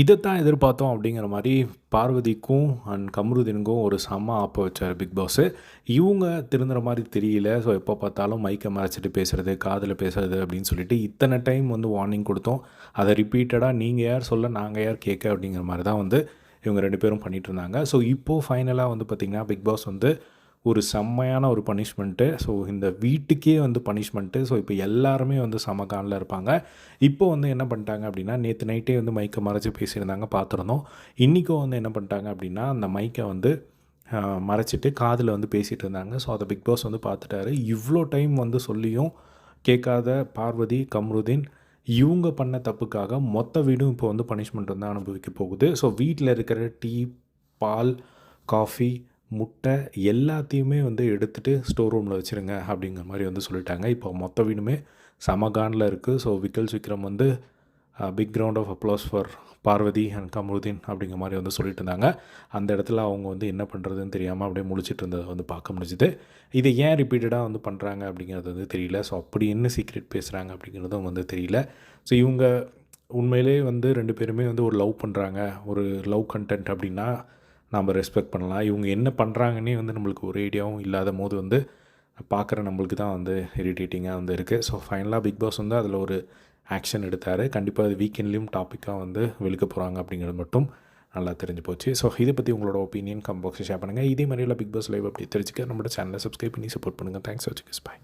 இதைத்தான் எதிர்பார்த்தோம் அப்படிங்கிற மாதிரி பார்வதிக்கும் அண்ட் கமருதீனுக்கும் ஒரு செம்ம ஆப்ப வச்சார் பிக் பாஸு. இவங்க திருந்துற மாதிரி தெரியல. ஸோ எப்போ பார்த்தாலும் மைக்கை மறைச்சிட்டு பேசுகிறது, காதில் பேசுகிறது அப்படின்னு சொல்லிட்டு இத்தனை டைம் வந்து வார்னிங் கொடுத்தோம். அதை ரிப்பீட்டடாக நீங்கள் யார் சொல்ல நாங்கள் யார் கேட்க அப்படிங்கிற மாதிரி தான் வந்து இவங்க 2 பேரும் பண்ணிகிட்டு இருந்தாங்க. ஸோ இப்போது ஃபைனலாக வந்து பார்த்திங்கன்னா பிக் பாஸ் வந்து ஒரு செம்மையான ஒரு பனிஷ்மெண்ட்டு. ஸோ இந்த வீட்டுக்கே வந்து பனிஷ்மெண்ட்டு. ஸோ இப்போ எல்லாருமே வந்து செம கானில் இருப்பாங்க. இப்போ வந்து என்ன பண்ணிட்டாங்க அப்படின்னா, நேற்று நைட்டே வந்து மைக்கை மறைச்சி பேசியிருந்தாங்க, பார்த்துருந்தோம். இன்றைக்கும் வந்து என்ன பண்ணிட்டாங்க அப்படின்னா, அந்த மைக்கை வந்து மறைச்சிட்டு காதில் வந்து பேசிகிட்டு இருந்தாங்க. ஸோ அதை பிக் பாஸ் வந்து பார்த்துட்டாரு. இவ்வளோ டைம் வந்து சொல்லியும் கேட்காத பார்வதி, கம்ருதீன் இவங்க பண்ண தப்புக்காக மொத்த வீடும் இப்போ வந்து பனிஷ்மெண்ட் வந்து அனுபவிக்க போகுது. ஸோ வீட்டில் இருக்கிற டீ, பால், காஃபி, முட்டை எல்லாத்தையுமே வந்து எடுத்துகிட்டு ஸ்டோர் ரூமில் வச்சுருங்க அப்படிங்கிற மாதிரி வந்து சொல்லிட்டாங்க. இப்போ மொத்த வீடுமே சமகானில் இருக்குது. ஸோ விக்ரம் வந்து big round of applause for Parvathi and Kamarudheen அப்படிங்கிற மாதிரி வந்து சொல்லிட்டு இருந்தாங்க. அந்த இடத்துல அவங்க வந்து என்ன பண்ணுறதுன்னு தெரியாமல் அப்படியே முழிச்சிட்டு இருந்ததை வந்து பார்க்க முடிஞ்சுது. இதை ஏன் ரிப்பீட்டடாக வந்து பண்ணுறாங்க அப்படிங்கிறது வந்து தெரியல. ஸோ அப்படி என்ன சீக்ரெட் பேசுகிறாங்க அப்படிங்கிறதும் வந்து தெரியல. ஸோ இவங்க உண்மையிலே வந்து 2 பேருமே வந்து ஒரு லவ் பண்ணுறாங்க, ஒரு லவ் கண்டென்ட் அப்படின்னா நம்ம ரெஸ்பெக்ட் பண்ணலாம். இவங்க என்ன பண்ணுறாங்கன்னே வந்து நம்மளுக்கு ஒரு ஐடியாவும் இல்லாத போது வந்து பார்க்குற நம்மளுக்கு தான் வந்து இரிட்டேட்டிங்காக வந்து இருக்குது. ஸோ ஃபைனலாக பிக் பாஸ் வந்து அதில் ஒரு ஆக்ஷன் எடுத்தார். கண்டிப்பாக அது வீக்கெண்ட்லேயும் டாப்பிக்காக வந்து வெளுக்க போகிறாங்க அப்படிங்கிறது மட்டும் நல்லா தெரிஞ்சு போச்சு. ஸோ இதை பற்றி உங்களோட ஒப்பீனியன் கமெண்ட் பாக்ஸில் ஷேர் பண்ணுங்கள். இதே மாதிரிலாம் பிக் பாஸ் லைவ் அப்படி தெரிஞ்சுக்க நம்மளோட சேனலை சப்ஸ்கிரைப் பண்ணி சப்போர்ட் பண்ணுங்கள். தேங்க்ஸ் ஃபார் வாட்சிங். பை.